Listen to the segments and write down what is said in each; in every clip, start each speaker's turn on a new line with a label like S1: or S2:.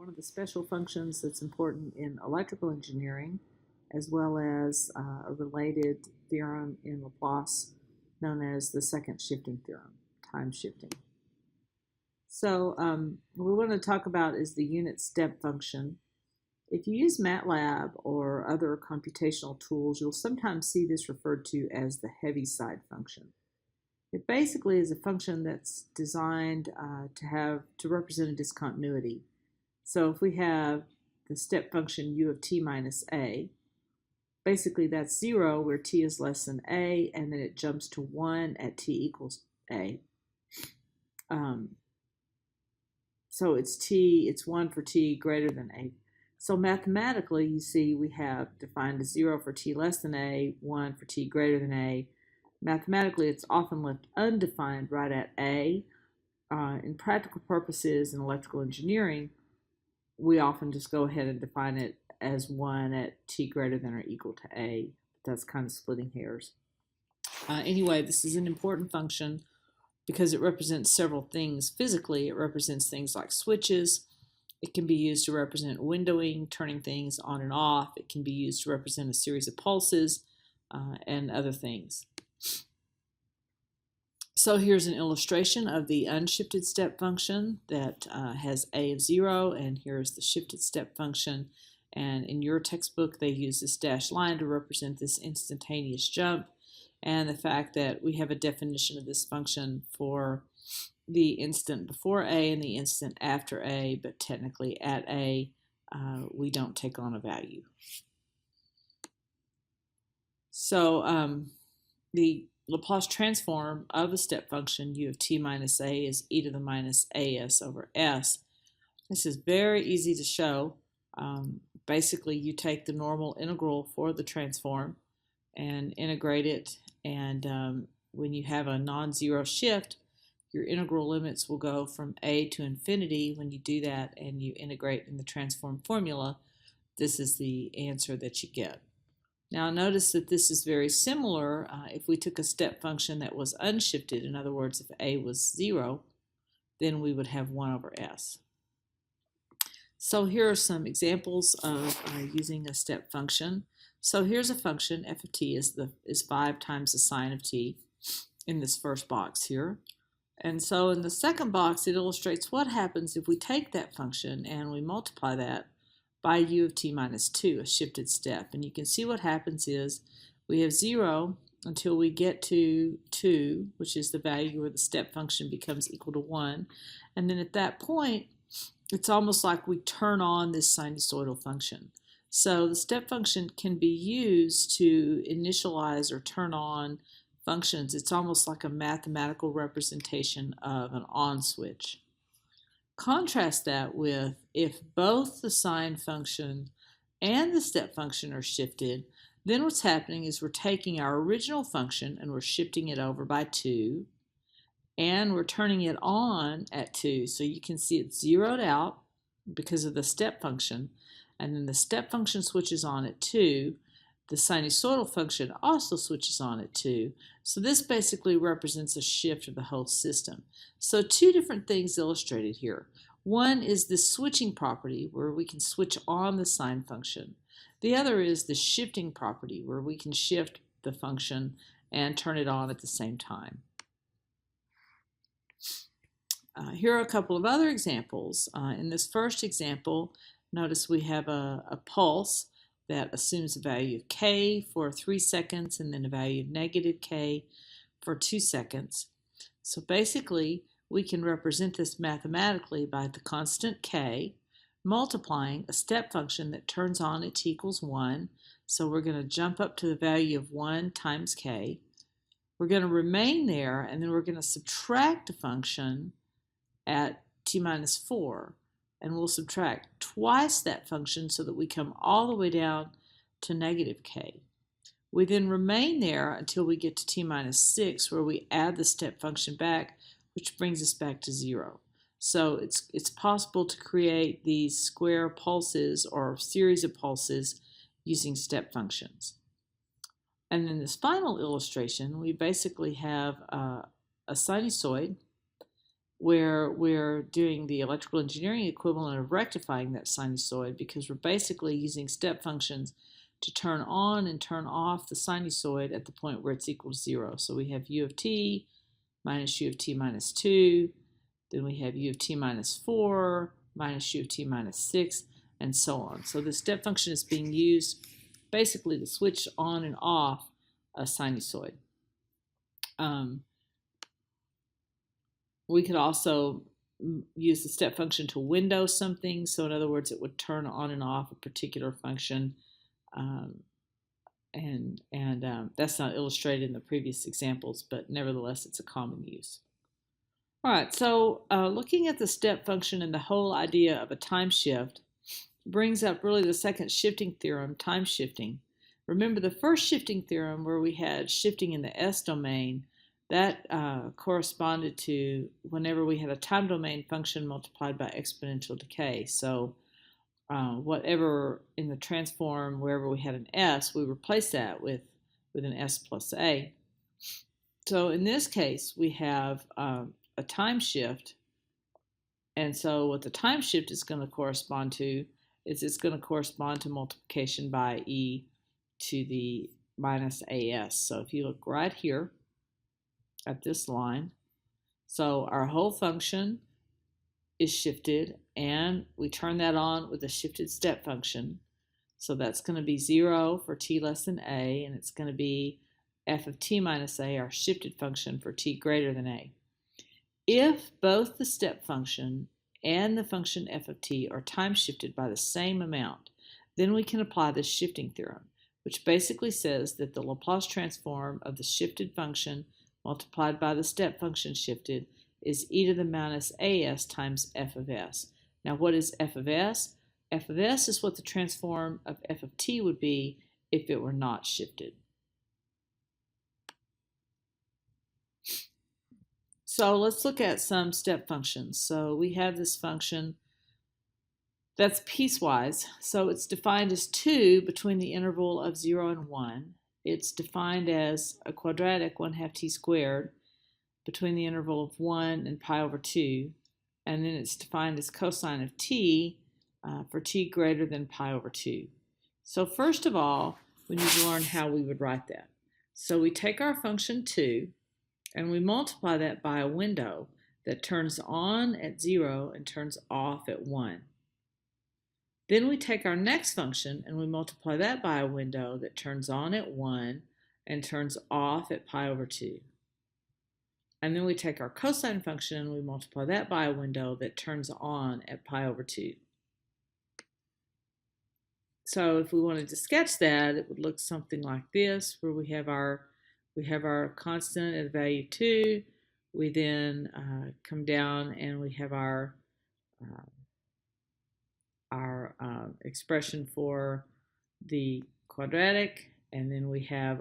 S1: one of the special functions that's important in electrical engineering, as well as a related theorem in Laplace known as the second shifting theorem, time shifting. So what we want to talk about is the unit step function. If you use MATLAB or other computational tools, you'll sometimes see this referred to as the Heaviside function. It basically is a function that's designed to represent a discontinuity. So if we have the step function u of t minus a, basically that's 0 where t is less than a, and then it jumps to 1 at t equals a. So it's 1 for t greater than a. So mathematically, you see we have defined as 0 for t less than a, 1 for t greater than a. Mathematically, it's often left undefined right at a. In practical purposes in electrical engineering, we often just go ahead and define it as 1 at t greater than or equal to a. That's kind of splitting hairs. Anyway, this is an important function because it represents several things physically. It represents things like switches. It can be used to represent windowing, turning things on and off. It can be used to represent a series of pulses and other things. So here's an illustration of the unshifted step function that has a of 0, and here's the shifted step function. And in your textbook, they use this dashed line to represent this instantaneous jump, and the fact that we have a definition of this function for the instant before a and the instant after a, but technically at a, we don't take on a value. So the Laplace transform of a step function u of t minus a is e to the minus as over s. This is very easy to show. Basically, you take the normal integral for the transform and integrate it, and when you have a non-zero shift, your integral limits will go from a to infinity. When you do that and you integrate in the transform formula, this is the answer that you get. Now notice that this is very similar if we took a step function that was unshifted. In other words, if a was 0, then we would have 1 over s. So here are some examples of using a step function. So here's a function, f of t is 5 times the sine of t in this first box here. And so in the second box, it illustrates what happens if we take that function and we multiply that by u of t minus 2, a shifted step. And you can see what happens is we have 0 until we get to 2, which is the value where the step function becomes equal to 1. And then at that point, it's almost like we turn on this sinusoidal function. So the step function can be used to initialize or turn on functions. It's almost like a mathematical representation of an on switch. Contrast that with if both the sine function and the step function are shifted, then what's happening is we're taking our original function and we're shifting it over by 2, and we're turning it on at 2. So you can see it's zeroed out because of the step function, and then the step function switches on at 2. The sinusoidal function also switches on at 2. So this basically represents a shift of the whole system. So two different things illustrated here. One is the switching property where we can switch on the sine function. The other is the shifting property where we can shift the function and turn it on at the same time. Here are a couple of other examples. In this first example, notice we have a pulse that assumes a value of k for 3 seconds and then a value of negative k for 2 seconds. So basically, we can represent this mathematically by the constant k multiplying a step function that turns on at t equals 1. So we're going to jump up to the value of 1 times k. We're going to remain there, and then we're going to subtract a function at t minus 4. And we'll subtract twice that function so that we come all the way down to negative k. We then remain there until we get to t minus 6, where we add the step function back, which brings us back to 0. So it's possible to create these square pulses or series of pulses using step functions. And in this final illustration, we basically have a sinusoid, where we're doing the electrical engineering equivalent of rectifying that sinusoid, because we're basically using step functions to turn on and turn off the sinusoid at the point where it's equal to 0. So we have u of t minus u of t minus 2, then we have u of t minus 4 minus u of t minus 6, and so on. So the step function is being used basically to switch on and off a sinusoid. We could also use the step function to window something. So in other words, it would turn on and off a particular function. That's not illustrated in the previous examples, but nevertheless, it's a common use. All right, so looking at the step function and the whole idea of a time shift brings up really the second shifting theorem, time shifting. Remember the first shifting theorem where we had shifting in the S domain, that corresponded to whenever we had a time domain function multiplied by exponential decay. So whatever in the transform, wherever we had an S, we replace that with an S plus A. So in this case, we have a time shift. And so what the time shift is going to correspond to is it's going to correspond to multiplication by e to the minus AS. So if you look right here at this line, so our whole function is shifted, and we turn that on with a shifted step function. So that's going to be 0 for t less than a, and it's going to be f of t minus a, our shifted function for t greater than a. If both the step function and the function f of t are time shifted by the same amount, then we can apply the shifting theorem, which basically says that the Laplace transform of the shifted function multiplied by the step function shifted is e to the minus as times f of s. Now what is f of s? F of s is what the transform of f of t would be if it were not shifted. So let's look at some step functions. So we have this function that's piecewise. So it's defined as 2 between the interval of 0 and 1. It's defined as a quadratic 1/2 t squared between the interval of 1 and pi over 2. And then it's defined as cosine of t for t greater than pi over 2. So first of all, we need to learn how we would write that. So we take our function 2 and we multiply that by a window that turns on at 0 and turns off at 1. Then we take our next function and we multiply that by a window that turns on at 1 and turns off at pi over 2. And then we take our cosine function and we multiply that by a window that turns on at pi over 2. So if we wanted to sketch that, it would look something like this, where we have our constant at value 2. We then come down and we have our expression for the quadratic, and then we have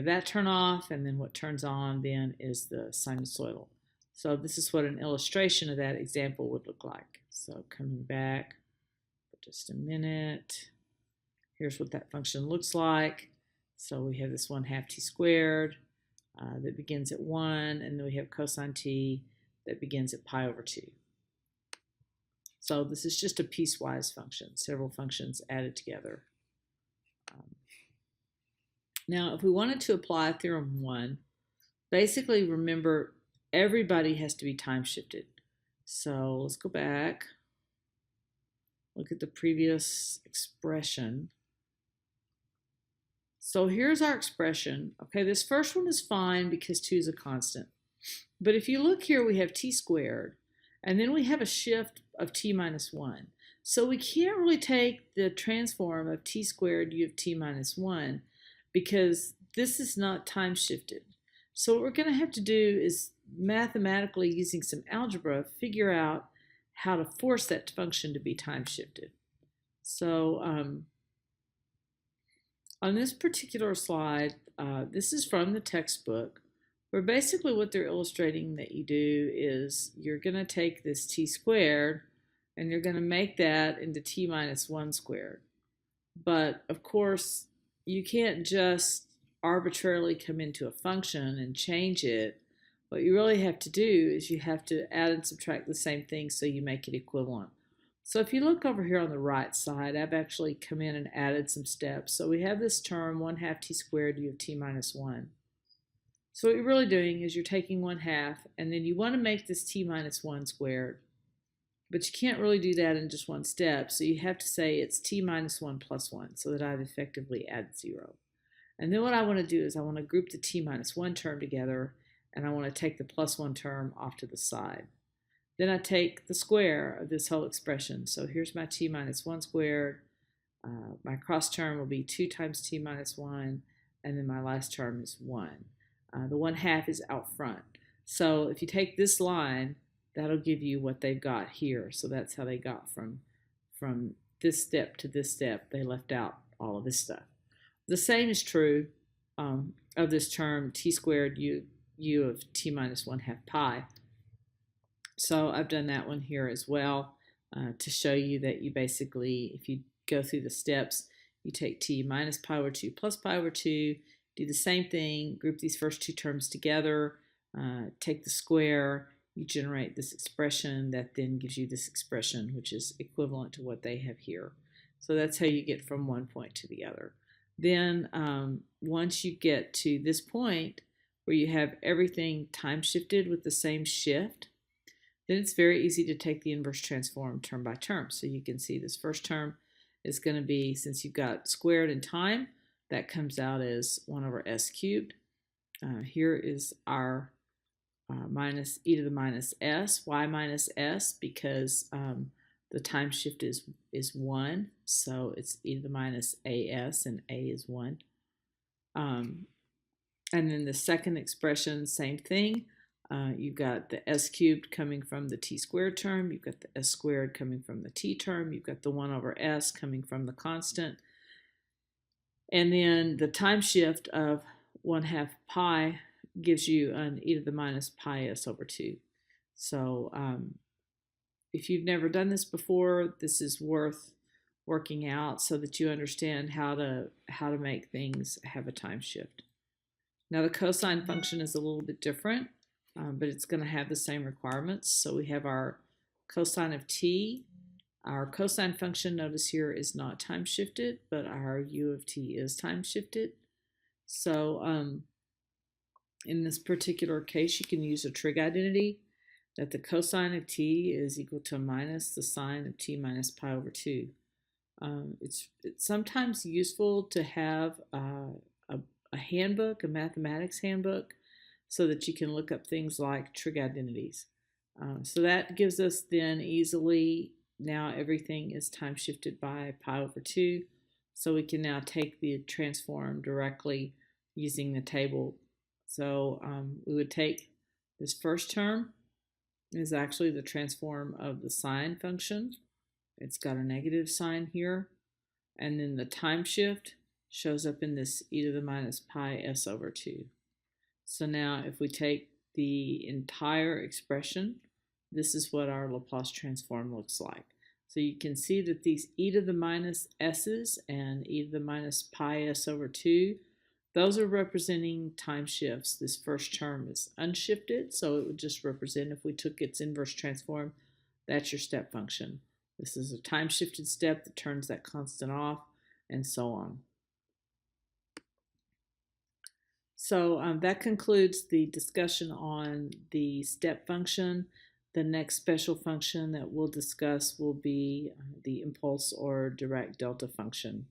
S1: that turn off, and then what turns on then is the sinusoidal. So this is what an illustration of that example would look like. So coming back for just a minute, here's what that function looks like. So we have this 1/2 t squared that begins at 1, and then we have cosine t that begins at pi over 2. So this is just a piecewise function, several functions added together. Now, if we wanted to apply theorem 1, basically remember everybody has to be time shifted. So let's go back, look at the previous expression. So here's our expression. Okay, this first one is fine because 2 is a constant. But if you look here, we have t squared, and then we have a shift of t minus 1. So we can't really take the transform of t squared u of t minus 1 because this is not time shifted. So what we're going to have to do is mathematically, using some algebra, figure out how to force that function to be time shifted. So on this particular slide, this is from the textbook, where basically what they're illustrating that you do is you're going to take this t squared and you're going to make that into t minus 1 squared. But of course, you can't just arbitrarily come into a function and change it What you really have to do is you have to add and subtract the same thing so you make it equivalent. So if you look over here on the right side, I've actually come in and added some steps. So we have this term 1/2 t squared u of t minus 1. So what you're really doing is you're taking 1/2 and then you want to make this t minus 1 squared. But you can't really do that in just one step, so you have to say it's t minus 1 plus 1 so that I've effectively added 0. And then what I want to do is I want to group the t minus 1 term together, and I want to take the plus 1 term off to the side. Then I take the square of this whole expression. So here's my t minus 1 squared. My cross term will be 2 times t minus 1, and then my last term is 1. The 1/2 is out front. So if you take this line, that'll give you what they've got here. So that's how they got from this step to this step. They left out all of this stuff. The same is true of this term t squared u of t minus 1/2 pi. So I've done that one here as well to show you that you basically, if you go through the steps, you take t minus pi over 2 plus pi over 2, do the same thing, group these first two terms together, take the square, you generate this expression that then gives you this expression, which is equivalent to what they have here. So that's how you get from one point to the other. Then once you get to this point where you have everything time shifted with the same shift, then it's very easy to take the inverse transform term by term. So you can see this first term is going to be, since you've got squared in time, that comes out as 1 over s cubed. Here is our minus e to the minus s. Why minus s? Because the time shift is 1, so it's e to the minus as, and a is 1. And then the second expression, same thing. You've got the s cubed coming from the t squared term. You've got the s squared coming from the t term. You've got the 1 over s coming from the constant. And then the time shift of 1/2 pi gives you an e to the minus pi s over 2. So if you've never done this before, this is worth working out so that you understand how to make things have a time shift. Now the cosine function is a little bit different, but it's going to have the same requirements. So we have our cosine of t. Our cosine function, notice here, is not time shifted, but our u of t is time shifted. So in this particular case, you can use a trig identity that the cosine of t is equal to minus the sine of t minus pi over 2. It's sometimes useful to have a handbook, a mathematics handbook, so that you can look up things like trig identities. So that gives us then easily, now everything is time shifted by pi over 2. So we can now take the transform directly using the table. So we would take this first term is actually the transform of the sine function. It's got a negative sign here. And then the time shift shows up in this e to the minus pi s over 2. So now if we take the entire expression, this is what our Laplace transform looks like. So you can see that these e to the minus s's and e to the minus pi s over 2, those are representing time shifts. This first term is unshifted, so it would just represent, if we took its inverse transform, that's your step function. This is a time shifted step that turns that constant off, and so on. So that concludes the discussion on the step function. The next special function that we'll discuss will be the impulse or direct delta function.